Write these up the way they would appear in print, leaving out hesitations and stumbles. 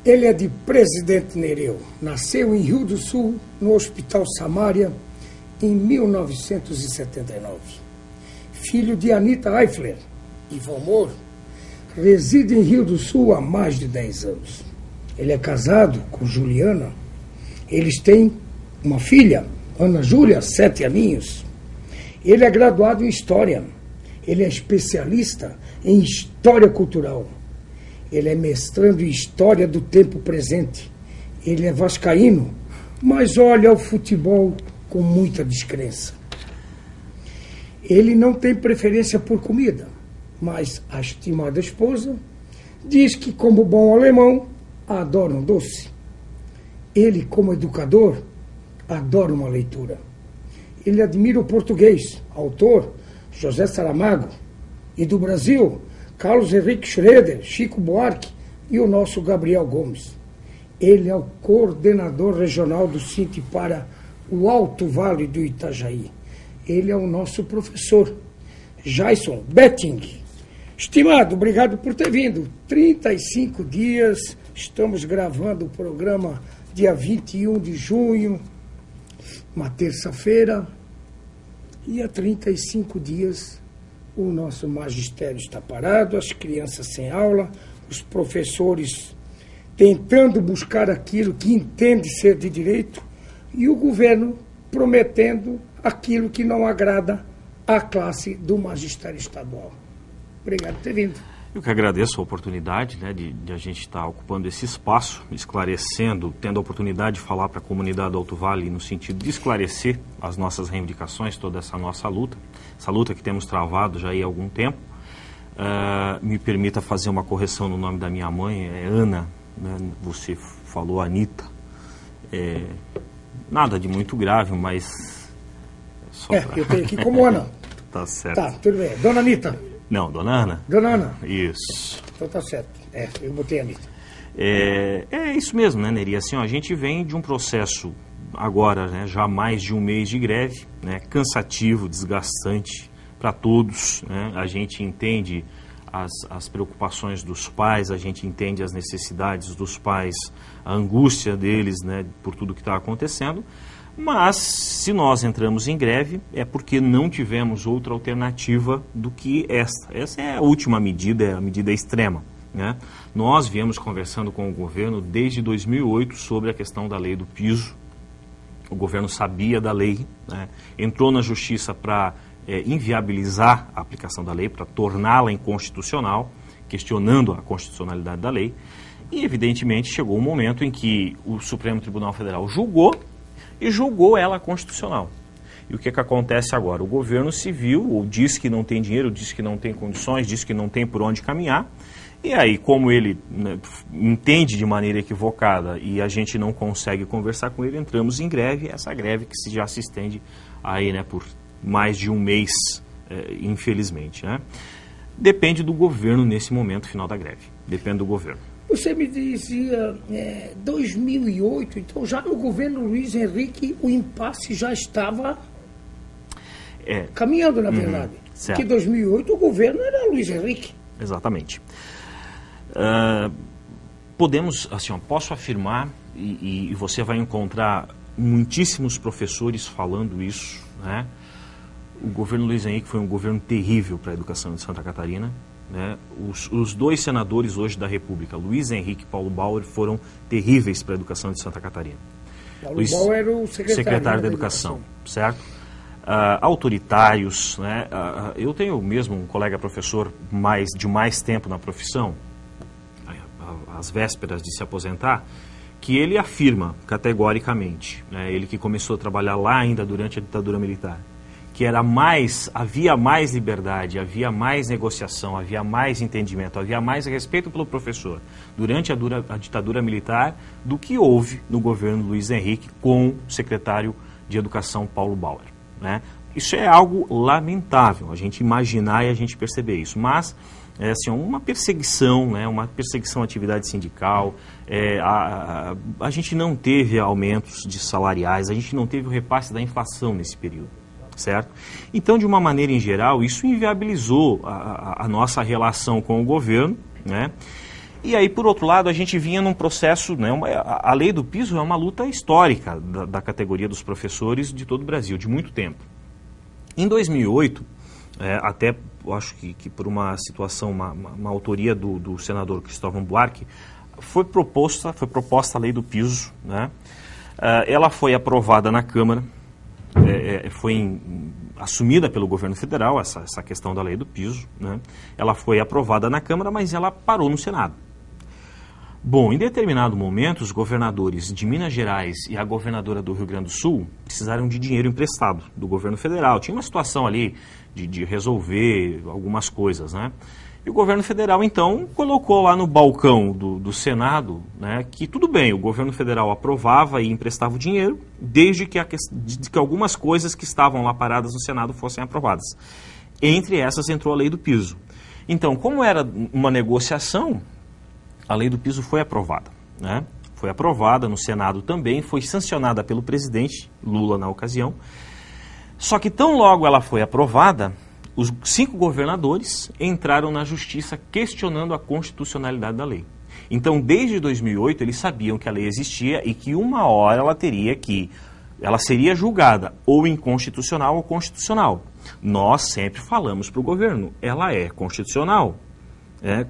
Ele é de Presidente Nereu. Nasceu em Rio do Sul, no Hospital Samária, em 1979. Filho de Anita Eifler e Valmor, reside em Rio do Sul há mais de 10 anos. Ele é casado com Juliana. Eles têm uma filha, Ana Júlia, 7 aninhos. Ele é graduado em História. Ele é especialista em História Cultural. Ele é mestrando em História do Tempo Presente. Ele é vascaíno, mas olha o futebol com muita descrença. Ele não tem preferência por comida, mas a estimada esposa diz que, como bom alemão, adora um doce. Ele, como educador, adora uma leitura. Ele admira o português, autor José Saramago, e do Brasil, Carlos Henrique Schroeder, Chico Buarque e o nosso Gabriel Gomes. Ele é o coordenador regional do Cinti para o Alto Vale do Itajaí. Ele é o nosso professor, Jason Betting. Estimado, obrigado por ter vindo. 35 dias, estamos gravando o programa dia 21 de junho, uma terça-feira, e há 35 dias o nosso magistério está parado, as crianças sem aula, os professores tentando buscar aquilo que entende ser de direito e o governo prometendo aquilo que não agrada à classe do magistério estadual. Obrigado por ter vindo. Eu que agradeço a oportunidade, né, de a gente estar ocupando esse espaço, esclarecendo, tendo a oportunidade de falar para a comunidade do Alto Vale no sentido de esclarecer as nossas reivindicações, toda essa nossa luta, essa luta que temos travado já há algum tempo. Me permita fazer uma correção no nome da minha mãe, é Ana, né, você falou Anita. Nada de muito grave, mas... Eu tenho aqui como Ana. Tá certo. Tá, tudo bem. Dona Anita. Não, Dona Ana. Dona Ana. Isso. Então tá certo. Eu botei a Anitta. É isso mesmo, né, Neri? Assim, ó, a gente vem de um processo agora, né, já mais de um mês de greve, né, cansativo, desgastante para todos, né? A gente entende as preocupações dos pais, a gente entende as necessidades dos pais, a angústia deles, né, por tudo que está acontecendo. Mas, se nós entramos em greve, é porque não tivemos outra alternativa do que esta. Essa é a última medida, é a medida extrema, né? Nós viemos conversando com o governo desde 2008 sobre a questão da lei do piso. O governo sabia da lei, né? Entrou na justiça para inviabilizar a aplicação da lei, para torná-la inconstitucional, questionando a constitucionalidade da lei. E, evidentemente, chegou um momento em que o Supremo Tribunal Federal julgou ela constitucional. E o que acontece agora? O governo civil ou diz que não tem dinheiro, diz que não tem condições, diz que não tem por onde caminhar. E aí, como ele, né, entende de maneira equivocada e a gente não consegue conversar com ele, entramos em greve. Essa greve que já se estende aí, né, por mais de um mês, infelizmente, né? Depende do governo nesse momento final da greve. Depende do governo. Você me dizia, 2008, então já no governo Luiz Henrique o impasse já estava caminhando, na verdade. Certo. Porque em 2008 o governo era Luiz Henrique. Exatamente. Podemos, assim, posso afirmar, e você vai encontrar muitíssimos professores falando isso, né? O governo Luiz Henrique foi um governo terrível para a educação de Santa Catarina. Né? Os dois senadores hoje da República, Luiz Henrique e Paulo Bauer, foram terríveis para a educação de Santa Catarina. Paulo Bauer era o secretário da Educação, certo? Autoritários, né? Eu tenho mesmo um colega professor de mais tempo na profissão, às vésperas de se aposentar, que ele afirma categoricamente, né? Ele que começou a trabalhar lá ainda durante a ditadura militar, que havia mais liberdade, havia mais negociação, havia mais entendimento, havia mais respeito pelo professor durante a ditadura militar do que houve no governo Luiz Henrique com o secretário de Educação Paulo Bauer, né? Isso é algo lamentável, a gente imaginar e a gente perceber isso, mas assim, uma perseguição, né? Uma perseguição à atividade sindical, a gente não teve aumentos de salariais, a gente não teve o repasse da inflação nesse período. Certo? Então, de uma maneira em geral, isso inviabilizou a nossa relação com o governo, né? E aí, por outro lado, a gente vinha num processo, né, a lei do piso é uma luta histórica da categoria dos professores de todo o Brasil, de muito tempo. Em 2008, até eu acho que por uma situação, uma autoria do senador Cristóvão Buarque, foi proposta a lei do piso, né? Ela foi aprovada na Câmara, foi assumida pelo governo federal, essa questão da lei do piso, né? Ela foi aprovada na Câmara, mas ela parou no Senado. Bom, em determinado momento, os governadores de Minas Gerais e a governadora do Rio Grande do Sul precisaram de dinheiro emprestado do governo federal. Tinha uma situação ali de resolver algumas coisas, né? E o governo federal, então, colocou lá no balcão do Senado, né, que tudo bem, o governo federal aprovava e emprestava o dinheiro, desde que algumas coisas que estavam lá paradas no Senado fossem aprovadas. Entre essas entrou a lei do piso. Então, como era uma negociação, a lei do piso foi aprovada, né? Foi aprovada no Senado também, foi sancionada pelo presidente Lula na ocasião. Só que tão logo ela foi aprovada, os 5 governadores entraram na justiça questionando a constitucionalidade da lei. Então, desde 2008, eles sabiam que a lei existia e que uma hora ela seria julgada ou inconstitucional ou constitucional. Nós sempre falamos para o governo, ela é constitucional.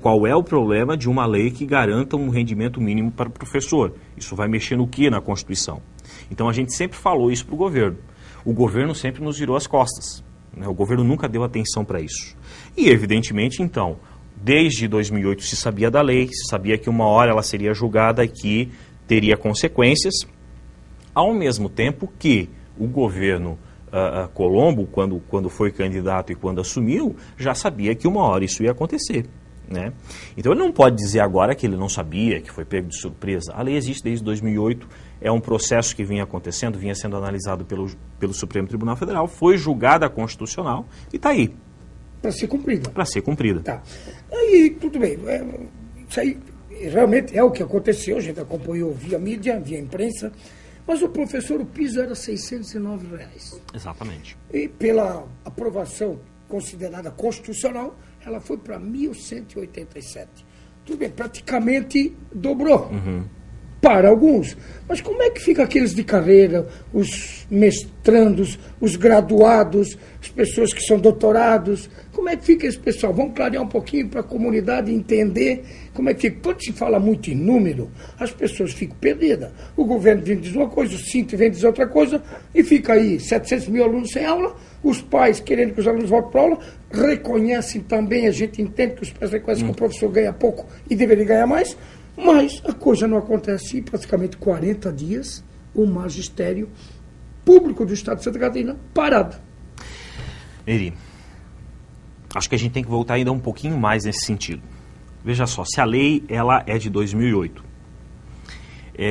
Qual é o problema de uma lei que garanta um rendimento mínimo para o professor? Isso vai mexer no que na Constituição? Então a gente sempre falou isso para o governo. O governo sempre nos virou as costas, né? O governo nunca deu atenção para isso. E evidentemente, então, desde 2008 se sabia da lei, se sabia que uma hora ela seria julgada e que teria consequências, ao mesmo tempo que o governo Colombo, quando foi candidato e quando assumiu, já sabia que uma hora isso ia acontecer, né? Então ele não pode dizer agora que ele não sabia, que foi pego de surpresa. A lei existe desde 2008, é um processo que vinha acontecendo, vinha sendo analisado pelo Supremo Tribunal Federal, foi julgada constitucional e está aí. Para ser cumprida. Para ser cumprida. Tá. Aí, tudo bem. Isso aí realmente é o que aconteceu, a gente acompanhou via mídia, via imprensa, mas o piso era R$ 609. Exatamente. E pela aprovação considerada constitucional, ela foi para 1.187. Tudo bem, praticamente dobrou. Para alguns. Mas como é que fica aqueles de carreira, os mestrandos, os graduados, as pessoas que são doutorados? Como é que fica esse pessoal? Vamos clarear um pouquinho para a comunidade entender como é que fica. Quando se fala muito em número, as pessoas ficam perdidas. O governo vem dizer uma coisa, o Cinti vem dizer outra coisa, e fica aí 700 mil alunos sem aula, os pais querendo que os alunos voltem para a aula, reconhecem também, a gente entende que os pais reconhecem que o professor ganha pouco e deveria ganhar mais, mas a coisa não acontece em praticamente 40 dias, o magistério público do Estado de Santa Catarina parado. Eri, acho que a gente tem que voltar ainda um pouquinho mais nesse sentido. Veja só, se a lei ela é de 2008,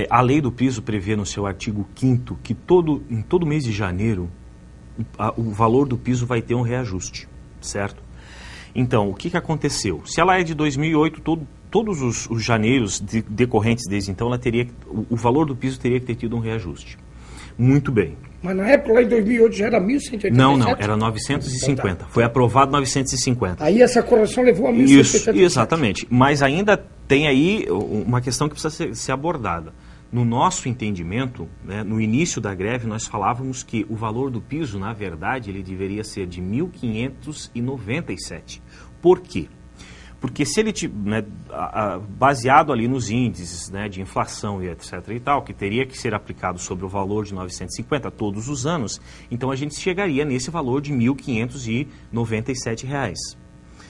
a lei do piso prevê no seu artigo 5º que em todo mês de janeiro o valor do piso vai ter um reajuste, certo? Então, o que aconteceu? Se ela é de 2008, todos os janeiros decorrentes desde então, o valor do piso teria que ter tido um reajuste. Muito bem. Mas na época, lá em 2008, já era 1.187? Não, era 950. Então, tá. Foi aprovado 950. Aí essa correção levou a 1.187. Isso, exatamente. Mas ainda tem aí uma questão que precisa ser abordada. No nosso entendimento, né, no início da greve, nós falávamos que o valor do piso, na verdade, ele deveria ser de 1.597. Por quê? Porque se ele, né, baseado ali nos índices, né, de inflação e etc. e tal, que teria que ser aplicado sobre o valor de 950 todos os anos, então a gente chegaria nesse valor de R$ 1.597,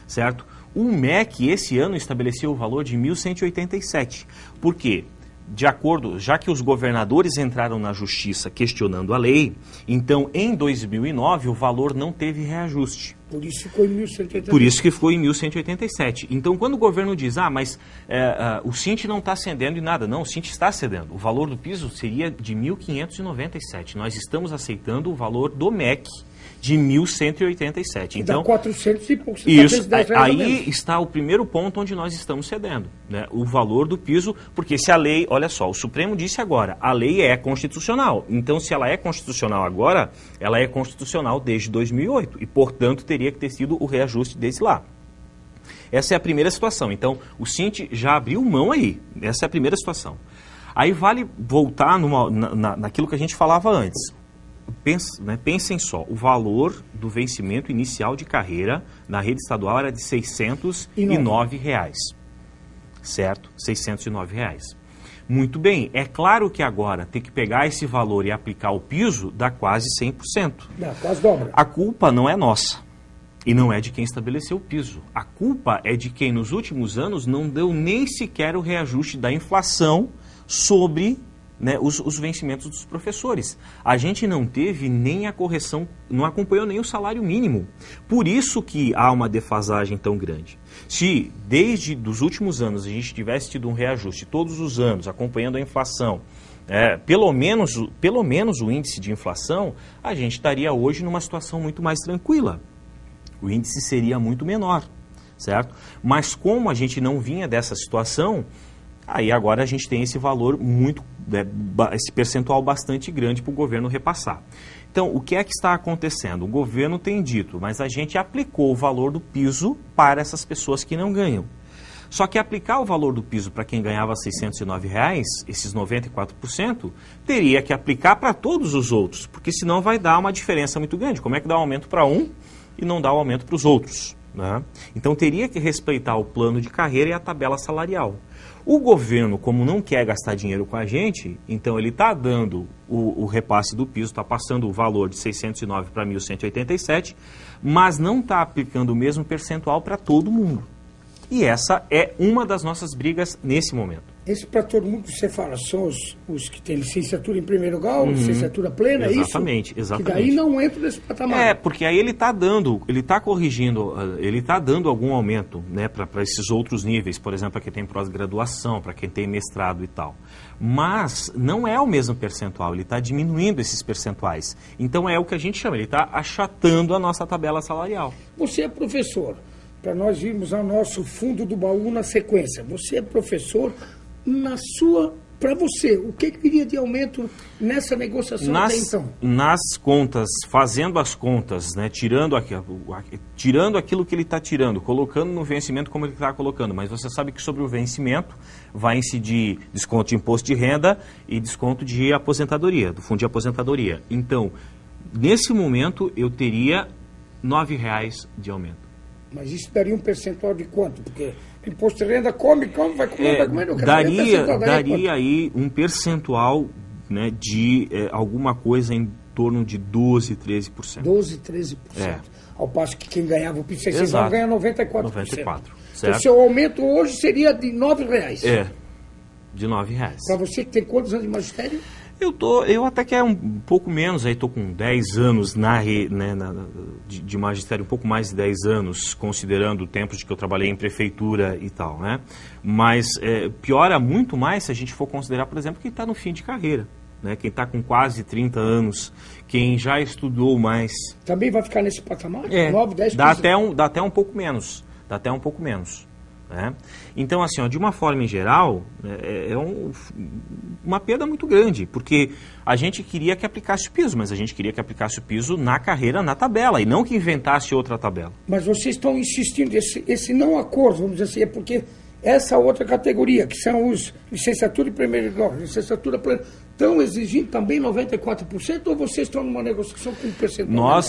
certo? O MEC esse ano estabeleceu o valor de 1.187. Por quê? De acordo, já que os governadores entraram na justiça questionando a lei, então em 2009 o valor não teve reajuste. Por isso ficou em 1.187. Por isso que ficou em 1.187. Então quando o governo diz, mas o Cinti não está cedendo em nada. Não, o Cinti está cedendo. O valor do piso seria de 1.597. Nós estamos aceitando o valor do MEC de 1.187. Então, dá 400 e poucos. Isso, aí está o primeiro ponto onde nós estamos cedendo, né? O valor do piso, porque se a lei, olha só, o Supremo disse agora, a lei é constitucional. Então, se ela é constitucional agora, ela é constitucional desde 2008 e, portanto, teria que ter sido o reajuste desde lá. Essa é a primeira situação. Então, o Cinti já abriu mão aí. Essa é a primeira situação. Aí vale voltar naquilo que a gente falava antes. Pensem só, o valor do vencimento inicial de carreira na rede estadual era de R$ 609, certo? R$ 609. Muito bem, é claro que agora ter que pegar esse valor e aplicar o piso dá quase 100%. Dá, quase dobra. A culpa não é nossa e não é de quem estabeleceu o piso. A culpa é de quem nos últimos anos não deu nem sequer o reajuste da inflação sobre os vencimentos dos professores. A gente não teve nem a correção, não acompanhou nem o salário mínimo. Por isso que há uma defasagem tão grande. Se desde os últimos anos a gente tivesse tido um reajuste todos os anos, acompanhando a inflação, pelo menos o índice de inflação, a gente estaria hoje numa situação muito mais tranquila. O índice seria muito menor, certo? Mas como a gente não vinha dessa situação, aí agora a gente tem esse valor esse percentual bastante grande para o governo repassar. Então, o que é que está acontecendo? O governo tem dito, mas a gente aplicou o valor do piso para essas pessoas que não ganham. Só que aplicar o valor do piso para quem ganhava R$ 609, esses 94%, teria que aplicar para todos os outros, porque senão vai dar uma diferença muito grande. Como é que dá um aumento para um e não dá um aumento para os outros? Né? Então, teria que respeitar o plano de carreira e a tabela salarial. O governo, como não quer gastar dinheiro com a gente, então ele está dando o repasse do piso, está passando o valor de 609 para 1.187, mas não está aplicando o mesmo percentual para todo mundo. E essa é uma das nossas brigas nesse momento. Esse para todo mundo que você fala, são os que têm licenciatura em primeiro grau, licenciatura plena, exatamente, é isso? Exatamente. Que daí não entra nesse patamar. Porque aí ele está corrigindo, ele está dando algum aumento, né, para esses outros níveis, por exemplo, para quem tem pós-graduação, para quem tem mestrado e tal. Mas não é o mesmo percentual, ele está diminuindo esses percentuais. Então é o que a gente chama, ele está achatando a nossa tabela salarial. Você é professor, para nós irmos ao nosso fundo do baú na sequência. Você é professor, para você, o que viria de aumento nessa negociação até então? Nas contas, fazendo as contas, né, tirando aquilo que ele está tirando, colocando no vencimento como ele está colocando, mas você sabe que sobre o vencimento vai incidir desconto de imposto de renda e desconto de aposentadoria, do fundo de aposentadoria. Então, nesse momento, eu teria R$ 9,00 de aumento. Mas isso daria um percentual de quanto? Porque imposto de renda vai comer. Daria aí um percentual, né, de alguma coisa em torno de 12%, 13%. 12%, 13%. Ao passo que quem ganhava o piso 600 ganha 94%. 94%. Então, o seu aumento hoje seria de R$ 9,00. De R$ 9,00. Para você que tem quantos anos de magistério? Eu até quero um pouco menos, aí estou com 10 anos de magistério, um pouco mais de 10 anos, considerando o tempo de que eu trabalhei em prefeitura e tal, né? Mas piora muito mais se a gente for considerar, por exemplo, quem está no fim de carreira, né? Quem está com quase 30 anos, quem já estudou mais. Também vai ficar nesse patamar? 9, 10, 15? Dá até um pouco menos, né? Então, assim, de uma forma em geral, uma perda muito grande, porque a gente queria que aplicasse o piso, mas a gente queria que aplicasse o piso na carreira, na tabela, e não que inventasse outra tabela. Mas vocês estão insistindo, esse não acordo, vamos dizer assim, é porque essa outra categoria, que são os licenciatura em primeiro grau, licenciatura plena, estão exigindo também 94% ou vocês estão numa negociação com um percentual?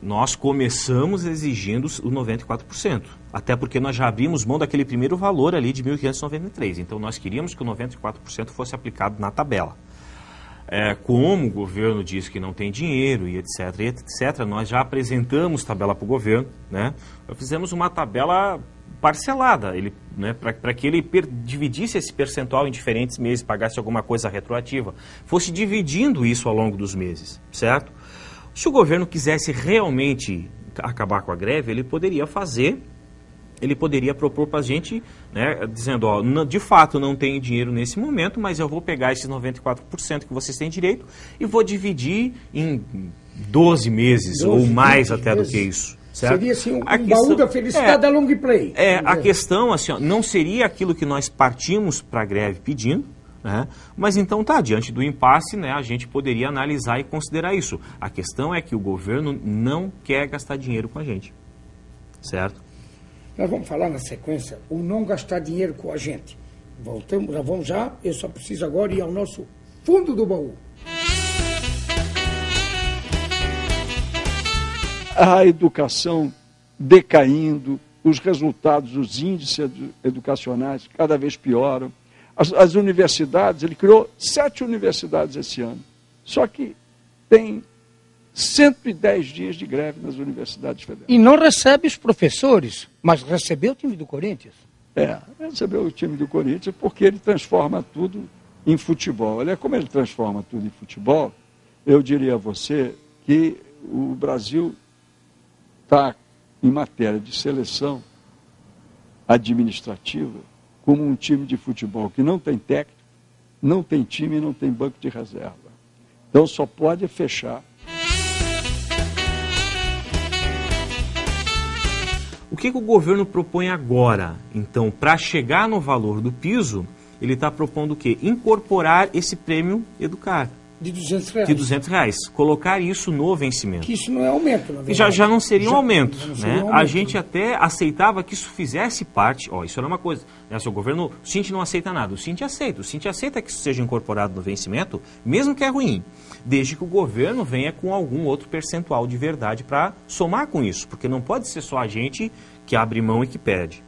Nós começamos exigindo o 94%, até porque nós já abrimos mão daquele primeiro valor ali de 1.593, então nós queríamos que o 94% fosse aplicado na tabela. Como o governo diz que não tem dinheiro e etc, nós já apresentamos tabela para o governo, né? Fizemos uma tabela parcelada, né, para que ele dividisse esse percentual em diferentes meses, pagasse alguma coisa retroativa, fosse dividindo isso ao longo dos meses, certo? Se o governo quisesse realmente acabar com a greve, ele poderia propor para a gente, né, dizendo, de fato não tenho dinheiro nesse momento, mas eu vou pegar esses 94% que vocês têm direito e vou dividir em 12 meses ou mais até do que isso. Certo? Seria assim um baú da felicidade da long play. A questão, assim, não seria aquilo que nós partimos para a greve pedindo, né? Mas então diante do impasse, né, a gente poderia analisar e considerar isso. A questão é que o governo não quer gastar dinheiro com a gente, certo? Nós vamos falar na sequência o não gastar dinheiro com a gente. Voltamos, já vamos já, eu só preciso agora ir ao nosso fundo do baú. A educação decaindo, os resultados, os índices educacionais cada vez pioram. As universidades, ele criou 7 universidades esse ano. Só que tem 110 dias de greve nas universidades federais. E não recebe os professores, mas recebeu o time do Corinthians. Recebeu o time do Corinthians porque ele transforma tudo em futebol. Olha como ele transforma tudo em futebol. Eu diria a você que o Brasil está, em matéria de seleção administrativa, como um time de futebol que não tem técnico, não tem time e não tem banco de reserva. Então só pode fechar. O que o governo propõe agora? Então, para chegar no valor do piso, ele está propondo o quê? Incorporar esse prêmio Educar. De R$200. De R$200. Colocar isso no vencimento. Que isso não é aumento, na verdade. Já não seria um aumento. Seria um aumento. A gente até aceitava que isso fizesse parte... isso era uma coisa. Se o governo... O Cinti não aceita nada. O Cinti aceita. O Cinti aceita que isso seja incorporado no vencimento, mesmo que é ruim. Desde que o governo venha com algum outro percentual de verdade para somar com isso. Porque não pode ser só a gente que abre mão e que perde.